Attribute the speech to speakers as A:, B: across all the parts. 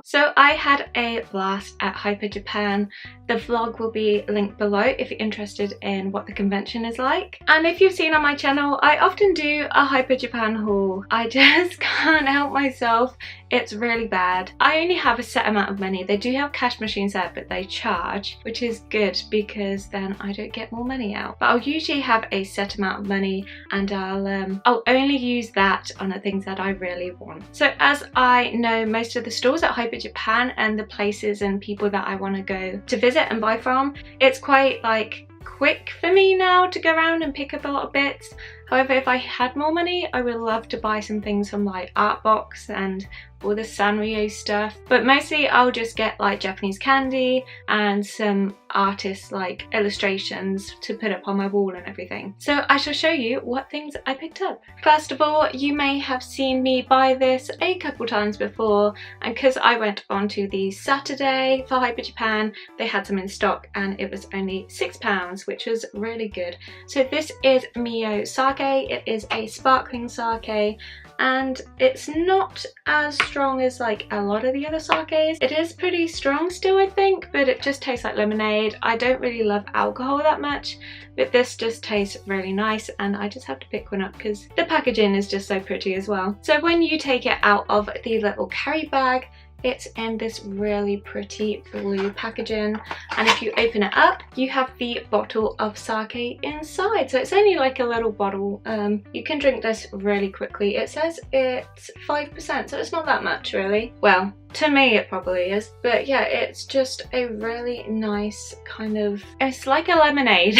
A: So I had a blast at Hyper Japan. The vlog will be linked below if you're interested in what the convention is like. And if you've seen on my channel, I often do a Hyper Japan haul. I just can't help myself. It's really bad. I only have a set amount of money. They do have cash machines there, but they charge, which is good because then I don't get more money out. But I'll usually have a set amount of money, and I'll only use that on the things that I really want. So as I know most of the stores at Hyper Japan and the places and people that I want to go to visit and buy from, it's quite like quick for me now to go around and pick up a lot of bits. However, if I had more money, I would love to buy some things from like Artbox and all the Sanrio stuff, but mostly I'll just get like Japanese candy and some artists like illustrations to put up on my wall and everything. So I shall show you what things I picked up. First of all, you may have seen me buy this a couple times before, and because I went on to the Saturday for Hyper Japan, they had some in stock and it was only £6, which was really good. So this is Mio Sake. It is a sparkling sake, and it's not as strong as like a lot of the other sakes. It is pretty strong still, I think, but it just tastes like lemonade. I don't really love alcohol that much, but this just tastes really nice, and I just have to pick one up because the packaging is just so pretty as well. So when you take it out of the little carry bag, it's in this really pretty blue packaging, and if you open it up, you have the bottle of sake inside. So it's only like a little bottle. You can drink this really quickly. It says it's 5%, so it's not that much really. Well, to me it probably is, but yeah, it's just a really nice kind of, it's like a lemonade.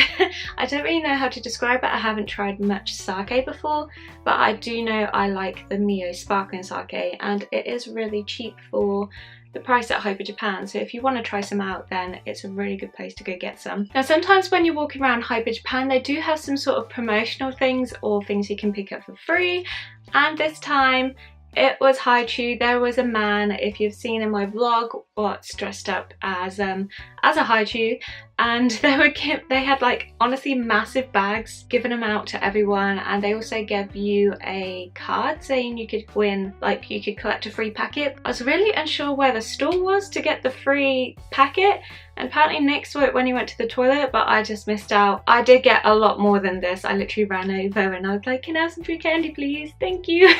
A: I don't really know how to describe it. I haven't tried much sake before, but I do know I like the Mio sparkling sake, and it is really cheap for the price at Hyper Japan. So if you want to try some out, then it's a really good place to go get some. Now sometimes when you're walking around Hyper Japan, they do have some sort of promotional things or things you can pick up for free, and this time it was haichu. There was a man, if you've seen in my vlog, what's dressed up as a haichu, and they had like honestly massive bags, giving them out to everyone, and they also gave you a card saying you could win, like you could collect a free packet. I was really unsure where the store was to get the free packet, and apparently next to it when you went to the toilet, but I just missed out. I did get a lot more than this. I literally ran over and I was like, can I have some free candy please? Thank you.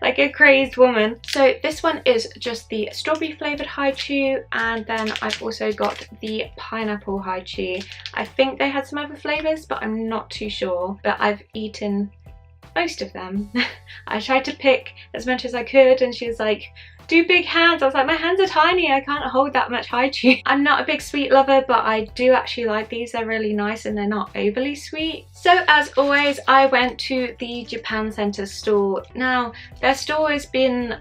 A: Like a crazed woman. So this one is just the strawberry flavoured haichu, and then I've also got the pineapple haichu. I think they had some other flavours, but I'm not too sure, but I've eaten most of them. I tried to pick as much as I could, and she was like, do big hands. I was like, my hands are tiny, I can't hold that much haichu. I'm not a big sweet lover, but I do actually like these. They're really nice and they're not overly sweet. So as always, I went to the Japan Center store. Now their store has been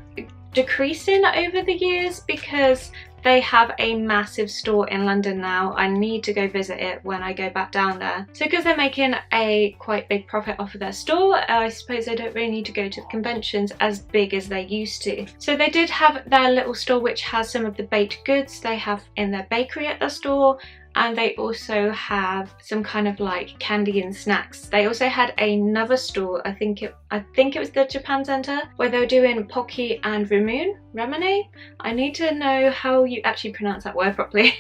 A: decreasing over the years because they have a massive store in London now. I need to go visit it when I go back down there. So because they're making a quite big profit off of their store, I suppose they don't really need to go to the conventions as big as they used to. So they did have their little store which has some of the baked goods they have in their bakery at the store, and they also have some kind of like candy and snacks. They also had another store, I think it was the Japan Center, where they were doing Pocky and Ramune. I need to know how you actually pronounce that word properly.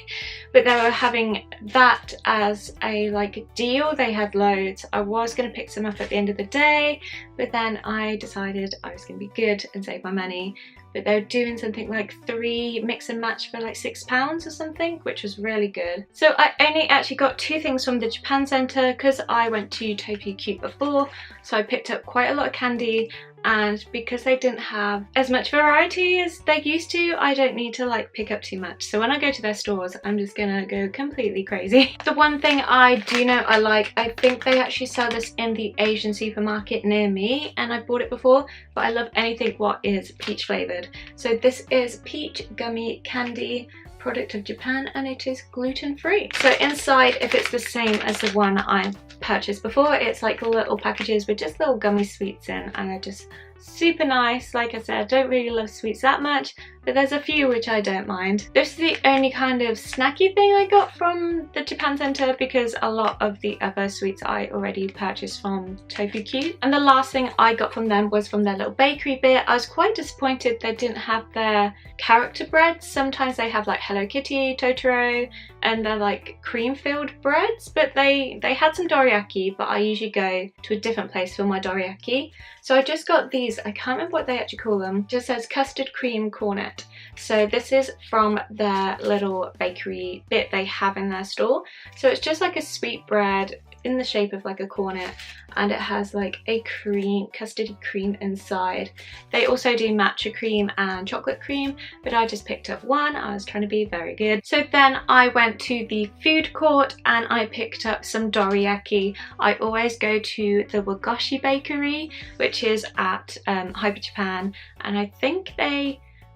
A: But they were having that as a like deal. They had loads. I was going to pick some up at the end of the day, but then I decided I was going to be good and save my money. But they were doing something like 3 mix and match for like £6 or something, which was really good. So I only actually got 2 things from the Japan Center because I went to Tofu Cute before, so I picked up quite a lot of candy, and because they didn't have as much variety as they used to, I don't need to like pick up too much. So when I go to their stores, I'm just gonna go completely crazy. The one thing I do know I like, I think they actually sell this in the Asian supermarket near me, and I've bought it before, but I love anything what is peach flavoured. So this is peach gummy candy, product of Japan, and it is gluten-free. So inside, if it's the same as the one I purchased before, it's like little packages with just little gummy sweets in, and they're just super nice. Like I said, I don't really love sweets that much, but there's a few which I don't mind. This is the only kind of snacky thing I got from the Japan Center, because a lot of the other sweets I already purchased from Tofu Cute. And the last thing I got from them was from their little bakery bit. I was quite disappointed they didn't have their character breads. Sometimes they have like Hello Kitty, Totoro, and they're like cream filled breads, but they had some dorayaki, but I usually go to a different place for my dorayaki. So I just got these, I can't remember what they actually call them. It just says custard cream cornet. So this is from their little bakery bit they have in their store. So it's just like a sweet bread in the shape of like a cornet, and it has like a cream, custardy cream inside. They also do matcha cream and chocolate cream, but I just picked up one. I was trying to be very good. So then I went to the food court and I picked up some dorayaki. I always go to the Wagoshi bakery, which is at Hyper Japan, and I think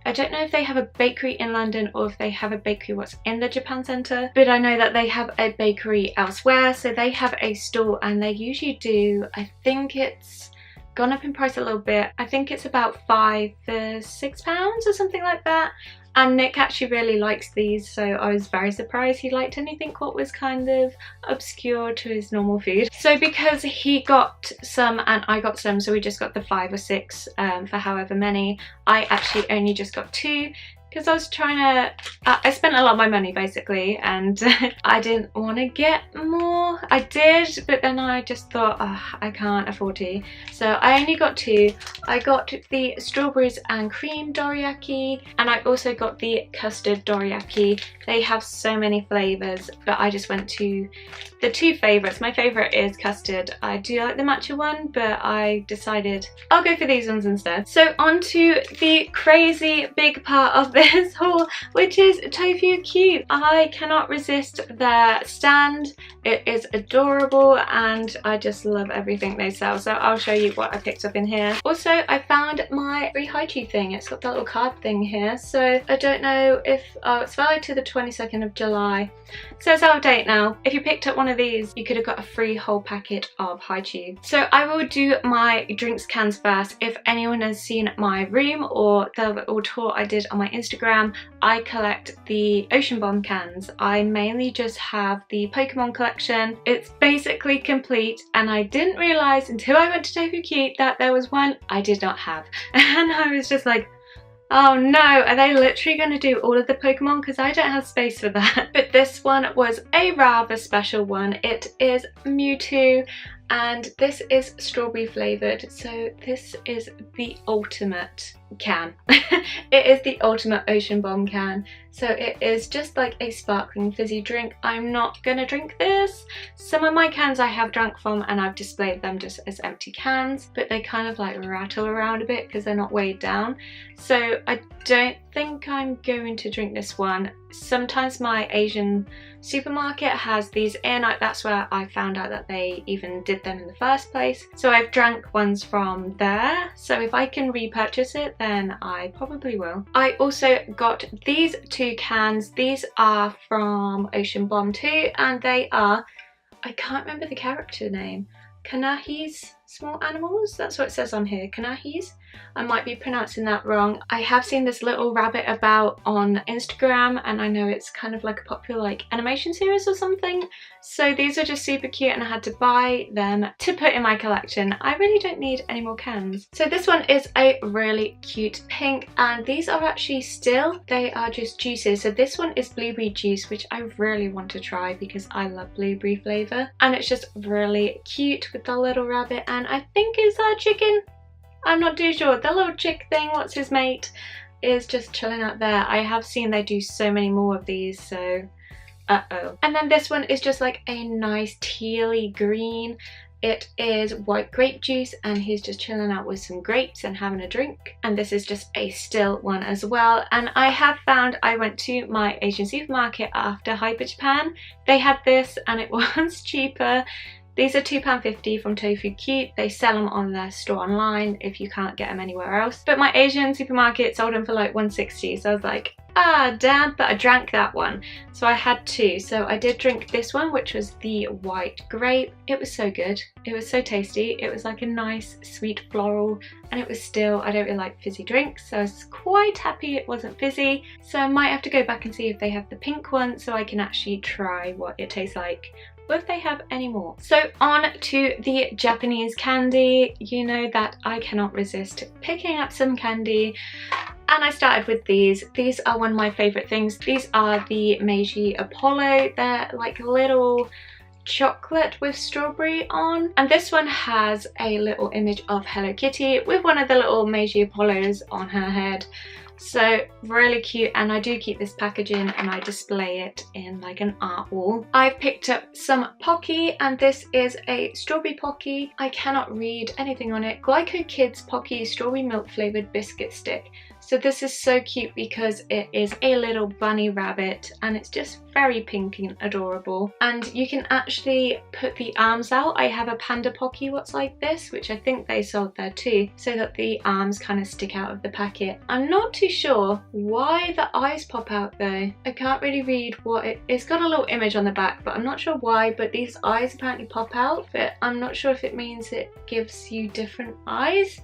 A: I don't know if they have a bakery in London or if they have a bakery what's in the Japan Center, but I know that they have a bakery elsewhere. So they have a store and they usually do, I think it's gone up in price a little bit. I think it's about £5 to £6 or something like that. And Nick actually really likes these, so I was very surprised he liked anything what was kind of obscure to his normal food. So because he got some and I got some, so we just got the 5 or 6 for however many. I actually only just got 2, because I was trying to, I spent a lot of my money basically, and I didn't want to get more. I did, but then I just thought, oh, I can't afford to. So I only got 2. I got the strawberries and cream dorayaki, and I also got the custard dorayaki. They have so many flavours, but I just went to the 2 favourites. My favourite is custard. I do like the matcha one, but I decided I'll go for these ones instead. So on to the crazy big part of this haul, which is Tofu Cute. I cannot resist their stand. It is adorable and I just love everything they sell. So I'll show you what I picked up in here. Also, I found my free haiku thing. It's got that little card thing here. So I don't know if, oh, it's valid to the 22nd of July. So it's out of date now. If you picked up one of these, you could have got a free whole packet of haiku. So I will do my drinks cans first. If anyone has seen my room or the little tour I did on my Instagram, I collect the Ocean Bomb cans. I mainly just have the Pokemon collection. It's basically complete, and I didn't realise until I went to Tofu Cute that there was one I did not have. And I was just like, oh no, are they literally going to do all of the Pokemon? Because I don't have space for that. But this one was a rather special one. It is Mewtwo, and this is strawberry flavoured. So this is the ultimate can. It is the ultimate Ocean Bomb can. So it is just like a sparkling fizzy drink. I'm not gonna drink this. Some of my cans I have drunk from and I've displayed them just as empty cans, but they kind of like rattle around a bit because they're not weighed down. So I don't think I'm going to drink this one. Sometimes my Asian supermarket has these in. That's where I found out that they even did them in the first place. So I've drank ones from there. So if I can repurchase it, then I probably will. I also got these 2 cans. These are from Ocean Bomb 2, and they are, I can't remember the character name. Kanahi's small animals? That's what it says on here, Kanahi's. I might be pronouncing that wrong. I have seen this little rabbit about on Instagram, and I know it's kind of like a popular like animation series or something. So these are just super cute and I had to buy them to put in my collection. I really don't need any more cans. So this one is a really cute pink, and these are actually still, they are just juices. So this one is blueberry juice, which I really want to try because I love blueberry flavour. And it's just really cute with the little rabbit, and I think is that a chicken? I'm not too sure. The little chick thing, what's his mate, is just chilling out there. I have seen they do so many more of these, so uh-oh. And then this one is just like a nice tealy green. It is white grape juice, and he's just chilling out with some grapes and having a drink. And this is just a still one as well. And I have found, I went to my Asian supermarket after Hyper Japan. They had this and it was cheaper. These are £2.50 from Tofu Cute. They sell them on their store online if you can't get them anywhere else. But my Asian supermarket sold them for like £1.60, so I was like, ah, damn, but I drank that one. So I had two. So I did drink this one, which was the white grape. It was so good. It was so tasty. It was like a nice sweet floral, and it was still, I don't really like fizzy drinks, so I was quite happy it wasn't fizzy. So I might have to go back and see if they have the pink one so I can actually try what it tastes like, or if they have any more. So on to the Japanese candy. You know that I cannot resist picking up some candy, and I started with these. These are one of my favourite things. These are the Meiji Apollo. They're like little chocolate with strawberry on, and this one has a little image of Hello Kitty with one of the little Meiji Apollos on her head. So really cute, and I do keep this packaging and I display it in like an art wall. I've picked up some Pocky, and this is a strawberry Pocky. I cannot read anything on it. Glyco Kids Pocky strawberry milk flavoured biscuit stick. So this is so cute because it is a little bunny rabbit, and it's just very pink and adorable. And you can actually put the arms out. I have a Panda Pocky what's like this, which I think they sold there too, so that the arms kind of stick out of the packet. I'm not too sure why the eyes pop out though. I can't really read what it's got a little image on the back, but I'm not sure why. But these eyes apparently pop out, but I'm not sure if it means it gives you different eyes.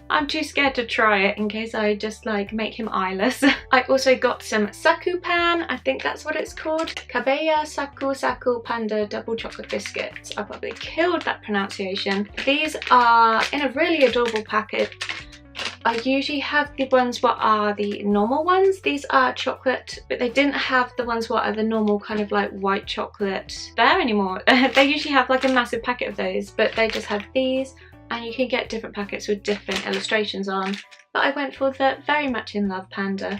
A: I'm too scared to try it in case I just like make him eyeless. I also got some Saku Pan, I think that's what it's called. Kabeya Saku Saku Panda double chocolate biscuits. I probably killed that pronunciation. These are in a really adorable packet. I usually have the ones what are the normal ones. These are chocolate, but they didn't have the ones what are the normal kind of like white chocolate there anymore. They usually have like a massive packet of those, but they just have these. And you can get different packets with different illustrations on, but I went for the Very Much in Love Panda,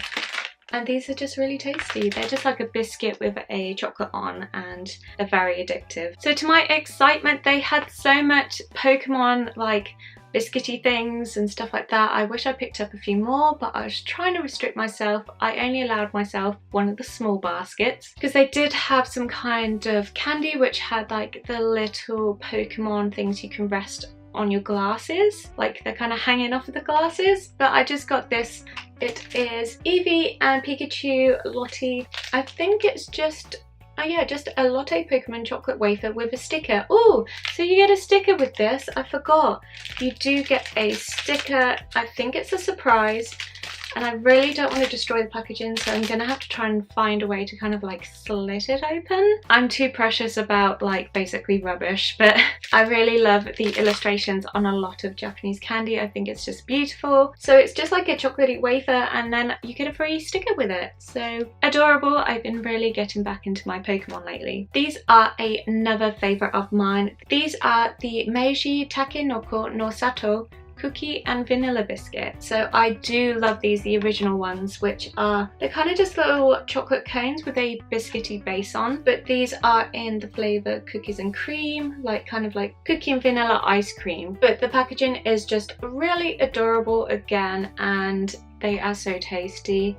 A: and these are just really tasty. They're just like a biscuit with a chocolate on, and they're very addictive. So to my excitement, they had so much Pokemon like biscuity things and stuff like that. I wish I picked up a few more, but I was trying to restrict myself. I only allowed myself one of the small baskets because they did have some kind of candy which had like the little Pokemon things you can rest on your glasses, like they're kind of hanging off of the glasses. But I just got this. It is Eevee and Pikachu Lottie. I think it's just, oh yeah, just a Lotte Pokemon chocolate wafer with a sticker. Oh, so you get a sticker with this. I forgot. You do get a sticker. I think it's a surprise. And I really don't want to destroy the packaging, so I'm gonna have to try and find a way to kind of like slit it open. I'm too precious about like basically rubbish, but I really love the illustrations on a lot of Japanese candy. I think it's just beautiful. So it's just like a chocolatey wafer, and then you get a free sticker with it. So adorable. I've been really getting back into my Pokemon lately. These are another favourite of mine. These are the Meiji Takenoko no Sato cookie and vanilla biscuit. So I do love these, the original ones, which are, they're kind of just little chocolate cones with a biscuity base on, but these are in the flavour cookies and cream, like kind of like cookie and vanilla ice cream. But the packaging is just really adorable again, and they are so tasty.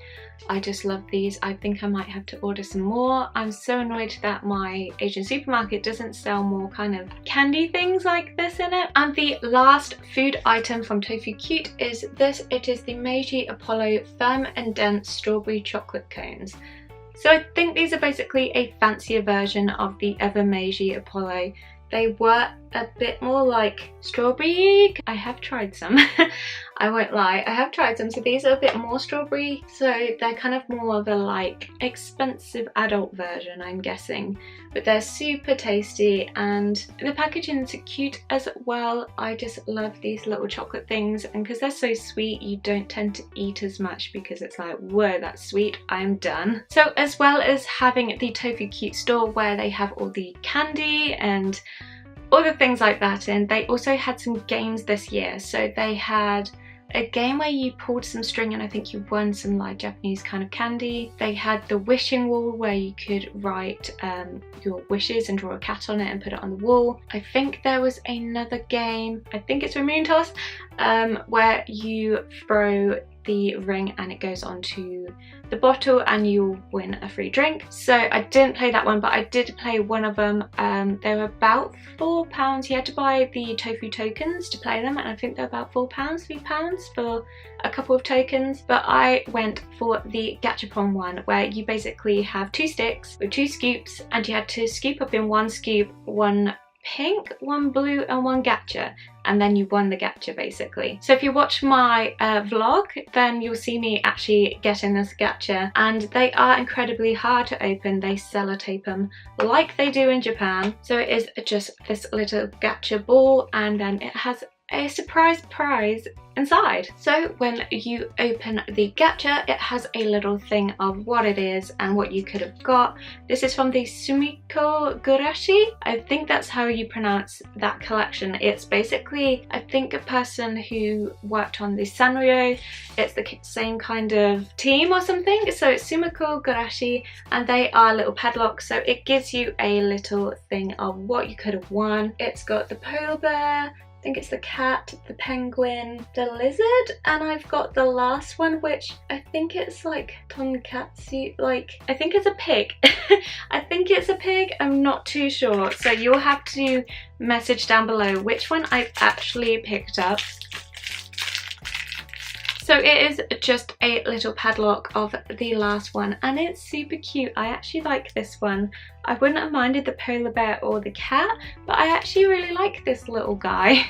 A: I just love these. I think I might have to order some more. I'm so annoyed that my Asian supermarket doesn't sell more kind of candy things like this in it. And the last food item from Tofu Cute is this. It is the Meiji Apollo Firm and Dense Strawberry Chocolate Cones. So I think these are basically a fancier version of the other Meiji Apollo. They were a bit more like strawberry. I have tried some. I won't lie, I have tried some. So these are a bit more strawberry. So they're kind of more of a like expensive adult version, I'm guessing. But they're super tasty, and the packaging is cute as well. I just love these little chocolate things, and because they're so sweet, you don't tend to eat as much because it's like, whoa, that's sweet, I'm done. So as well as having the Tofu Cute store where they have all the candy and other things like that in, they also had some games this year. So they had a game where you pulled some string and I think you won some like Japanese kind of candy. They had the wishing wall where you could write your wishes and draw a cat on it and put it on the wall. I think there was another game, I think it's Moon Toss, where you throw the ring and it goes onto the bottle and you'll win a free drink. So I didn't play that one, but I did play one of them. They were about £4. You had to buy the Tofu tokens to play them, and I think they're about £4, £3 for a couple of tokens. But I went for the gachapon one, where you basically have 2 sticks with 2 scoops, and you had to scoop up in 1 scoop, 1 pink, 1 blue and 1 gacha, and then you won the gacha basically. So if you watch my vlog, then you'll see me actually getting this gacha, and they are incredibly hard to open. They sellotape them like they do in Japan. So it is just this little gacha ball, and then it has a surprise prize inside. So when you open the gacha, it has a little thing of what it is and what you could have got. This is from the Sumiko Gurashi. I think that's how you pronounce that collection. It's basically, I think, a person who worked on the Sanrio. It's the same kind of team or something. So it's Sumiko Gurashi, and they are little padlocks. So it gives you a little thing of what you could have won. It's got the polar bear, I think it's the cat, the penguin, the lizard, and I've got the last one, which I think it's like tonkatsu, like I think it's a pig. I think it's a pig, I'm not too sure. So you'll have to message down below which one I've actually picked up. So it is just a little padlock of the last one, and it's super cute. I actually like this one. I wouldn't have minded the polar bear or the cat, but I actually really like this little guy.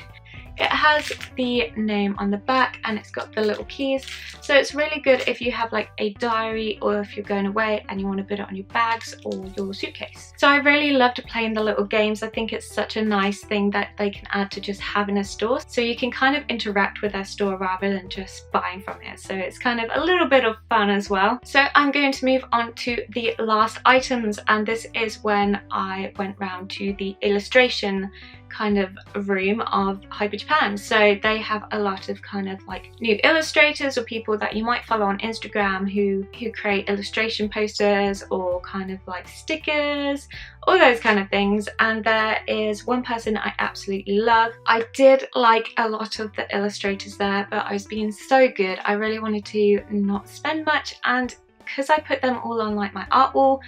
A: It has the name on the back and it's got the little keys, so it's really good if you have like a diary or if you're going away and you want to put it on your bags or your suitcase. So I really loved playing the little games. I think it's such a nice thing that they can add to just having a store, so you can kind of interact with their store rather than just buying from it. So it's kind of a little bit of fun as well. So I'm going to move on to the last items, and this is when I went round to the illustration kind of room of Hyper Japan. So they have a lot of kind of like new illustrators or people that you might follow on Instagram who create illustration posters or kind of like stickers, all those kind of things. And there is one person I absolutely love. I did like a lot of the illustrators there, but I was being so good, I really wanted to not spend much, and because I put them all on like my art wall,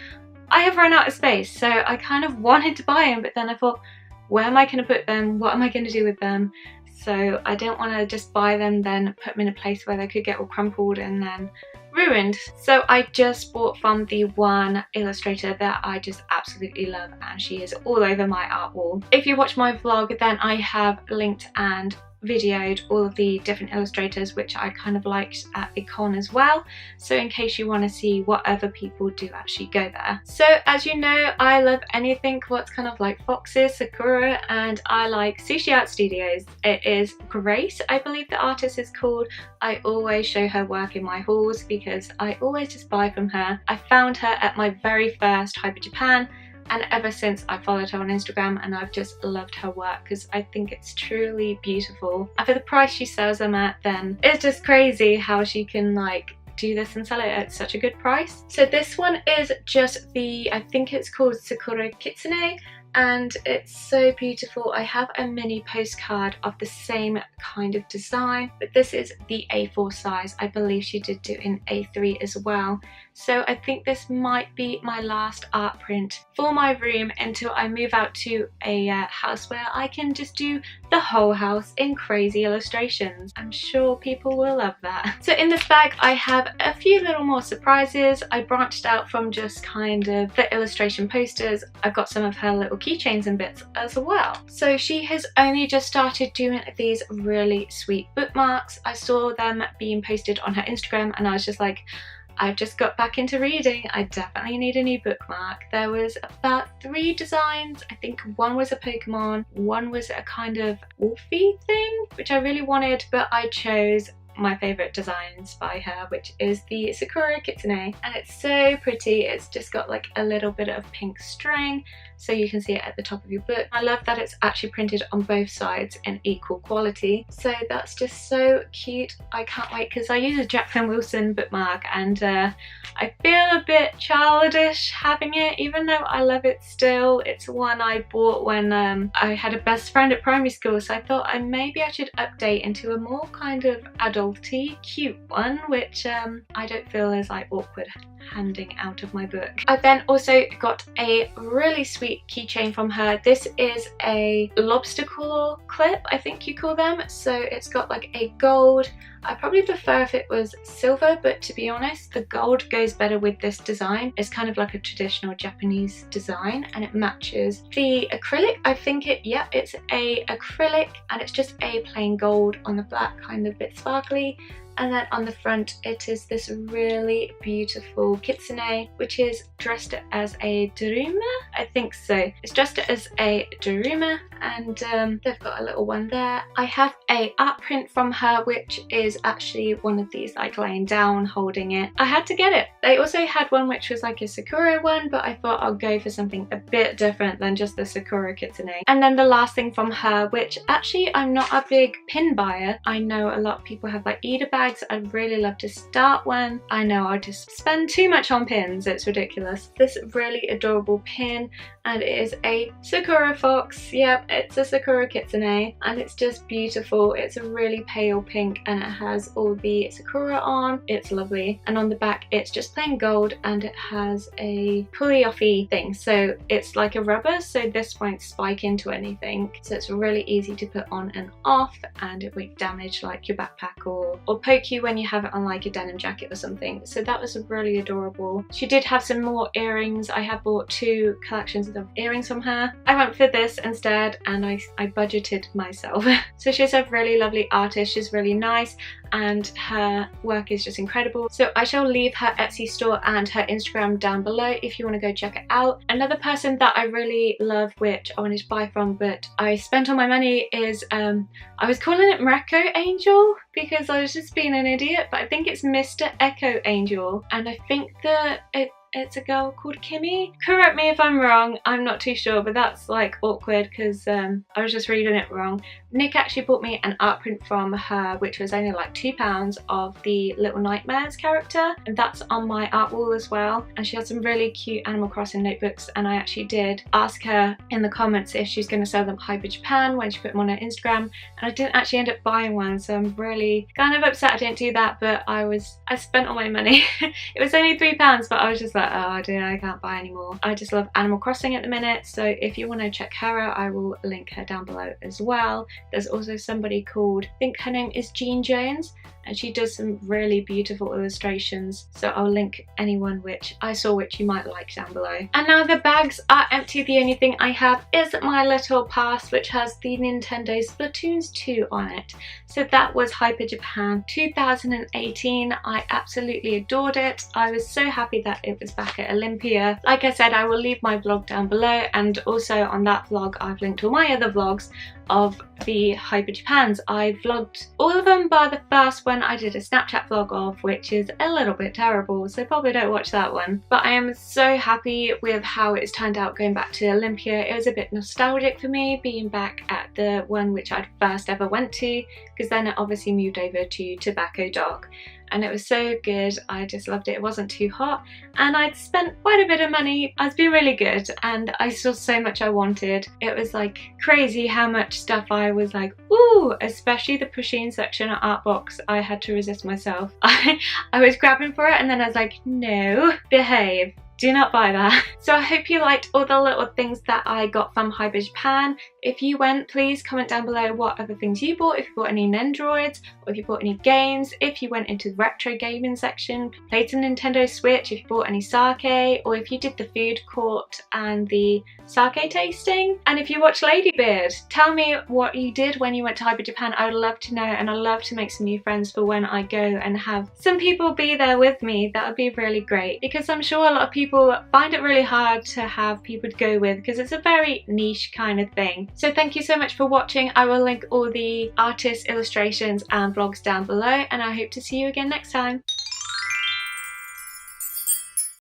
A: I have run out of space. So I kind of wanted to buy them, but then I thought, where am I going to put them? What am I going to do with them? So I don't want to just buy them, then put them in a place where they could get all crumpled and then ruined. So I just bought from the one illustrator that I just absolutely love, and she is all over my art wall. If you watch my vlog, then I have linked and videoed all of the different illustrators which I kind of liked at the con as well, so in case you want to see what other people do actually go there. So as you know, I love anything what's kind of like foxes, sakura, and I like Sushi Art Studios. It is Grace, I believe the artist is called. I always show her work in my hauls because I always just buy from her. I found her at my very first Hyper Japan, and ever since I followed her on Instagram, and I've just loved her work because I think it's truly beautiful. And for the price she sells them at, then it's just crazy how she can like do this and sell it at such a good price. So this one is just the, I think it's called Sakura Kitsune, and it's so beautiful. I have a mini postcard of the same kind of design, but this is the A4 size. I believe she did do in A3 as well. So I think this might be my last art print for my room until I move out to a house where I can just do the whole house in crazy illustrations. I'm sure people will love that. So in this bag I have a few little more surprises. I branched out from just kind of the illustration posters. I've got some of her little keychains and bits as well. So she has only just started doing these really sweet bookmarks. I saw them being posted on her Instagram and I was just like, I've just got back into reading, I definitely need a new bookmark. There was about 3 designs. I think one was a Pokemon, one was a kind of wolfy thing, which I really wanted, but I chose my favourite designs by her, which is the Sakura Kitsune, and it's so pretty. It's just got like a little bit of pink string so you can see it at the top of your book. I love that it's actually printed on both sides in equal quality, so that's just so cute. I can't wait because I use a Jacqueline Wilson bookmark and I feel a bit childish having it, even though I love it still. It's one I bought when I had a best friend at primary school, so I thought maybe I should update into a more kind of adult Tofu Cute one, which I don't feel is like awkward handing out of my book. I then also got a really sweet keychain from her. This is a lobster claw clip, I think you call them. So it's got like a gold. I probably prefer if it was silver, but to be honest, the gold goes better with this design. It's kind of like a traditional Japanese design and it matches the acrylic. I think it's a acrylic and it's just a plain gold on the black, kind of a bit sparkly. And then on the front it is this really beautiful kitsune, which is dressed as a daruma, I think so. It's dressed as a daruma and they've got a little one there. I have a art print from her, which is actually one of these like laying down holding it. I had to get it. They also had one which was like a sakura one, but I thought I'll go for something a bit different than just the sakura kitsune. And then the last thing from her, which actually I'm not a big pin buyer. I know a lot of people have like Ida bags. I'd really love to start one. I know I just spend too much on pins, it's ridiculous. This really adorable pin, and it is a sakura fox. Yep, it's a sakura kitsune and it's just beautiful. It's a really pale pink and it has all the sakura on. It's lovely. And on the back it's just plain gold and it has a pulley-offy thing, so it's like a rubber, so this won't spike into anything, so it's really easy to put on and off, and it won't damage like your backpack or poke you when you have it on like a denim jacket or something. So that was really adorable. She did have some more earrings. I have bought 2 collections of earrings from her. I went for this instead and I budgeted myself. So she's a really lovely artist. She's really nice and her work is just incredible. So I shall leave her Etsy store and her Instagram down below if you want to go check it out. Another person that I really love, which I wanted to buy from but I spent all my money, is I was calling it MrEchoAngel because I was just being an idiot, but I think it's MrEchoAngel, and I think that it's a girl called Kimmy. Correct me if I'm wrong, I'm not too sure, but that's like awkward because I was just reading it wrong. Nick actually bought me an art print from her, which was only like £2, of the Little Nightmares character, and that's on my art wall as well. And she had some really cute Animal Crossing notebooks, and I actually did ask her in the comments if she's going to sell them at Hyper Japan when she put them on her Instagram, and I didn't actually end up buying one, so I'm really kind of upset I didn't do that, but I spent all my money. It was only £3, but I was just like, oh dear, I can't buy anymore. I just love Animal Crossing at the minute, so if you want to check her out, I will link her down below as well. There's also somebody called, I think her name is Jean Jones, and she does some really beautiful illustrations, so I'll link anyone which I saw which you might like down below. And now the bags are empty. The only thing I have is my little pass, which has the Nintendo Splatoon 2 on it. So that was Hyper Japan 2018. I absolutely adored it. I was so happy that it was back at Olympia. Like I said, I will leave my vlog down below, and also on that vlog I've linked all my other vlogs of the Hyper Japans. I vlogged all of them bar the first one I did a Snapchat vlog of, which is a little bit terrible, so probably don't watch that one. But I am so happy with how it's turned out going back to Olympia. It was a bit nostalgic for me being back at the one which I'd first ever went to, because then it obviously moved over to Tobacco Dock. And it was so good. I just loved it. It wasn't too hot and I'd spent quite a bit of money. It's been really good and I saw so much I wanted. It was like crazy how much stuff I was like, ooh, especially the Pusheen section at Artbox. I had to resist myself. I was grabbing for it and then I was like, no, behave. Do not buy that. So I hope you liked all the little things that I got from Hyper Japan. If you went, please comment down below what other things you bought, if you bought any Nendroids, or if you bought any games, if you went into the retro gaming section, played some Nintendo Switch, if you bought any sake, or if you did the food court and the sake tasting. And if you watched Ladybeard, tell me what you did when you went to Hyper Japan. I would love to know, and I'd love to make some new friends for when I go and have some people be there with me. That would be really great, because I'm sure a lot of people find it really hard to have people to go with because it's a very niche kind of thing. So thank you so much for watching. I will link all the artists, illustrations and vlogs down below, and I hope to see you again next time.